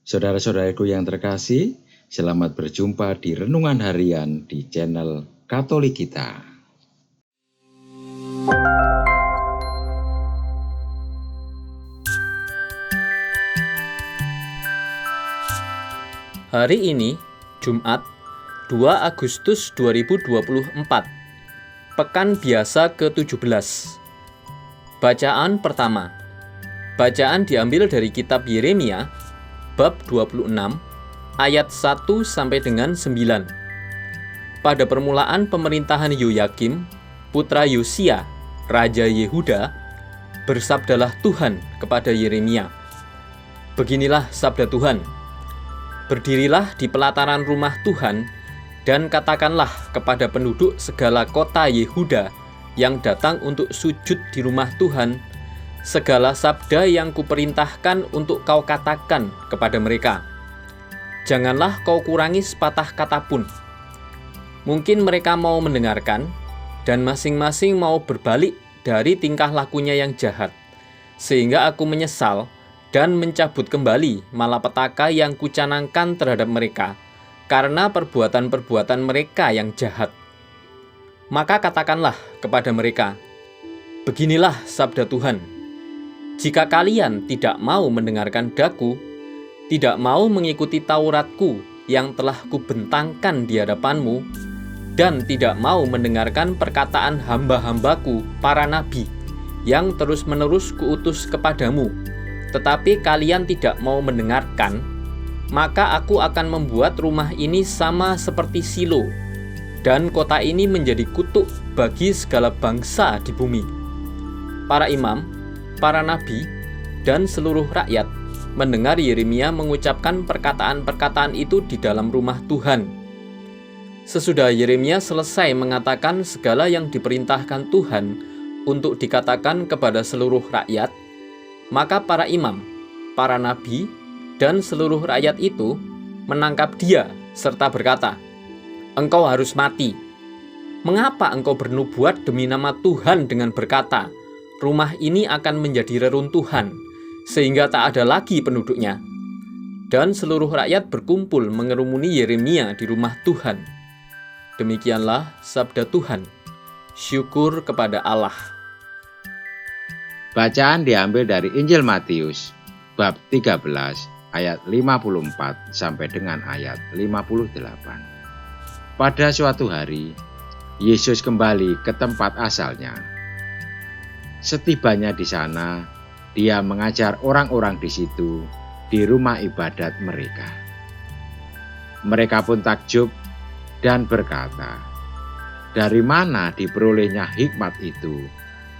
Saudara-saudaraku yang terkasih, selamat berjumpa di Renungan Harian di channel Katolik kita. Hari ini, Jumat, 2 Agustus 2024, Pekan Biasa ke-17. Bacaan pertama. Bacaan diambil dari kitab Yeremia, bab 26, ayat 1 sampai dengan 9. Pada permulaan pemerintahan Yoyakim, putra Yosia, Raja Yehuda, bersabdalah Tuhan kepada Yeremia. Beginilah sabda Tuhan. Berdirilah di pelataran rumah Tuhan dan katakanlah kepada penduduk segala kota Yehuda yang datang untuk sujud di rumah Tuhan, segala sabda yang kuperintahkan untuk kau katakan kepada mereka. Janganlah kau kurangi sepatah kata pun. Mungkin mereka mau mendengarkan, dan masing-masing mau berbalik dari tingkah lakunya yang jahat, sehingga aku menyesal dan mencabut kembali malapetaka yang kucanangkan terhadap mereka, karena perbuatan-perbuatan mereka yang jahat. Maka katakanlah kepada mereka, beginilah sabda Tuhan. Jika kalian tidak mau mendengarkan daku, tidak mau mengikuti Tauratku yang telah kubentangkan di hadapanmu, dan tidak mau mendengarkan perkataan hamba-hambaku, para nabi, yang terus-menerus kuutus kepadamu, tetapi kalian tidak mau mendengarkan, maka aku akan membuat rumah ini sama seperti Silo, dan kota ini menjadi kutuk bagi segala bangsa di bumi. Para imam, para nabi, dan seluruh rakyat mendengar Yeremia mengucapkan perkataan-perkataan itu di dalam rumah Tuhan. Sesudah Yeremia selesai mengatakan segala yang diperintahkan Tuhan untuk dikatakan kepada seluruh rakyat, maka para imam, para nabi, dan seluruh rakyat itu menangkap dia serta berkata, "Engkau harus mati. Mengapa engkau bernubuat demi nama Tuhan dengan berkata, rumah ini akan menjadi reruntuhan, sehingga tak ada lagi penduduknya?" Dan seluruh rakyat berkumpul mengerumuni Yeremia di rumah Tuhan. Demikianlah sabda Tuhan. Syukur kepada Allah. Bacaan diambil dari Injil Matius, bab 13, ayat 54 sampai dengan ayat 58. Pada suatu hari, Yesus kembali ke tempat asalnya. Setibanya di sana, dia mengajar orang-orang di situ di rumah ibadat mereka. Mereka pun takjub dan berkata, "Dari mana diperolehnya hikmat itu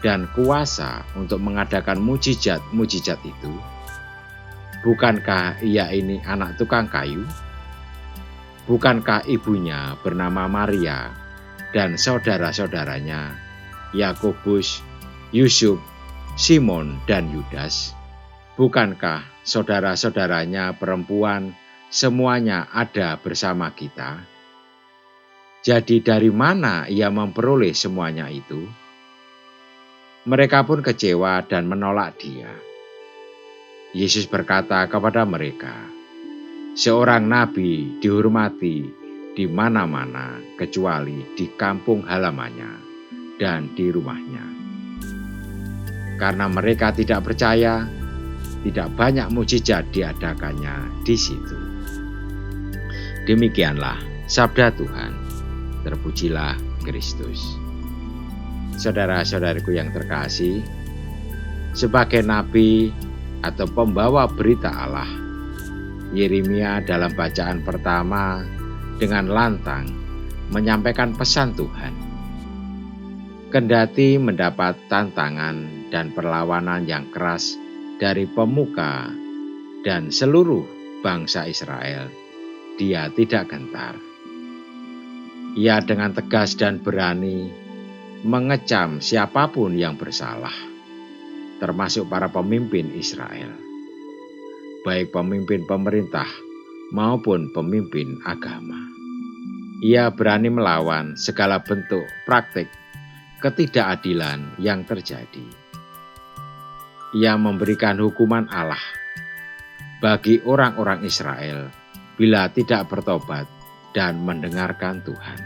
dan kuasa untuk mengadakan mujizat-mujizat itu? Bukankah ia ini anak tukang kayu? Bukankah ibunya bernama Maria dan saudara-saudaranya Yakobus, Yusuf, Simon, dan Yudas? Bukankah saudara-saudaranya perempuan semuanya ada bersama kita? Jadi dari mana ia memperoleh semuanya itu?" Mereka pun kecewa dan menolak dia. Yesus berkata kepada mereka, "Seorang nabi dihormati di mana-mana kecuali di kampung halamannya dan di rumahnya." Karena mereka tidak percaya, tidak banyak mujizat diadakannya di situ. Demikianlah sabda Tuhan. Terpujilah Kristus. Saudara-saudariku yang terkasih, sebagai nabi atau pembawa berita Allah, Yeremia dalam bacaan pertama dengan lantang menyampaikan pesan Tuhan. Kendati mendapat tantangan dan perlawanan yang keras dari pemuka dan seluruh bangsa Israel, dia tidak gentar. Ia dengan tegas dan berani mengecam siapapun yang bersalah, termasuk para pemimpin Israel, baik pemimpin pemerintah maupun pemimpin agama. Ia berani melawan segala bentuk praktik ketidakadilan yang terjadi. Ia memberikan hukuman Allah bagi orang-orang Israel bila tidak bertobat dan mendengarkan Tuhan.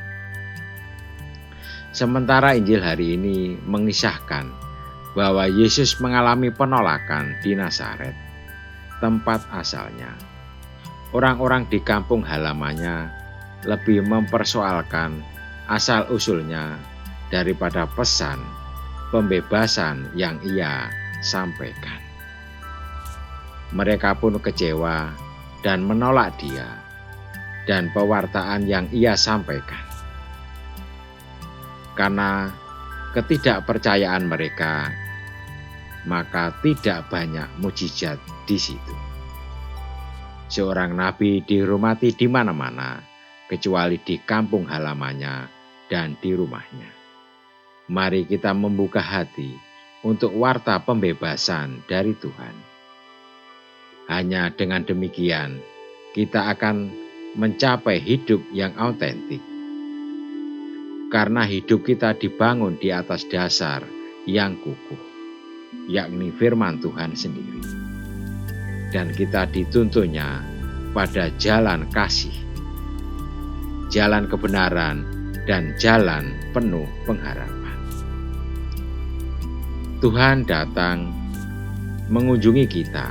Sementara Injil hari ini mengisahkan bahwa Yesus mengalami penolakan di Nazaret, tempat asalnya. Orang-orang di kampung halamannya lebih mempersoalkan asal-usulnya daripada pesan pembebasan yang ia sampaikan. Mereka pun kecewa dan menolak dia dan pewartaan yang ia sampaikan. Karena ketidakpercayaan mereka, maka tidak banyak mukjizat di situ. Seorang nabi dihormati di mana-mana, kecuali di kampung halamannya dan di rumahnya. Mari kita membuka hati untuk warta pembebasan dari Tuhan. Hanya dengan demikian, kita akan mencapai hidup yang autentik. Karena hidup kita dibangun di atas dasar yang kukuh, yakni firman Tuhan sendiri. Dan kita dituntunnya pada jalan kasih, jalan kebenaran, dan jalan penuh pengharapan. Tuhan datang mengunjungi kita,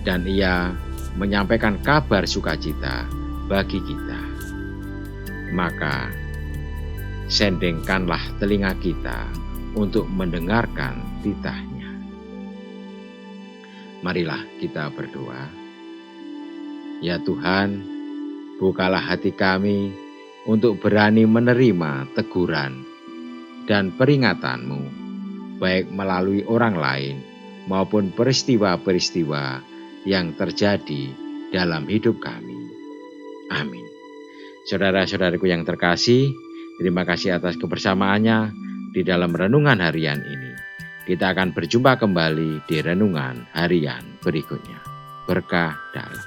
dan Ia menyampaikan kabar sukacita bagi kita. Maka sendengkanlah telinga kita untuk mendengarkan titahnya. Marilah kita berdoa. Ya Tuhan, bukalah hati kami untuk berani menerima teguran dan peringatanmu, baik melalui orang lain maupun peristiwa-peristiwa yang terjadi dalam hidup kami. Amin. Saudara-saudaraku yang terkasih, terima kasih atas kebersamaannya di dalam renungan harian ini. Kita akan berjumpa kembali di renungan harian berikutnya. Berkah dalam.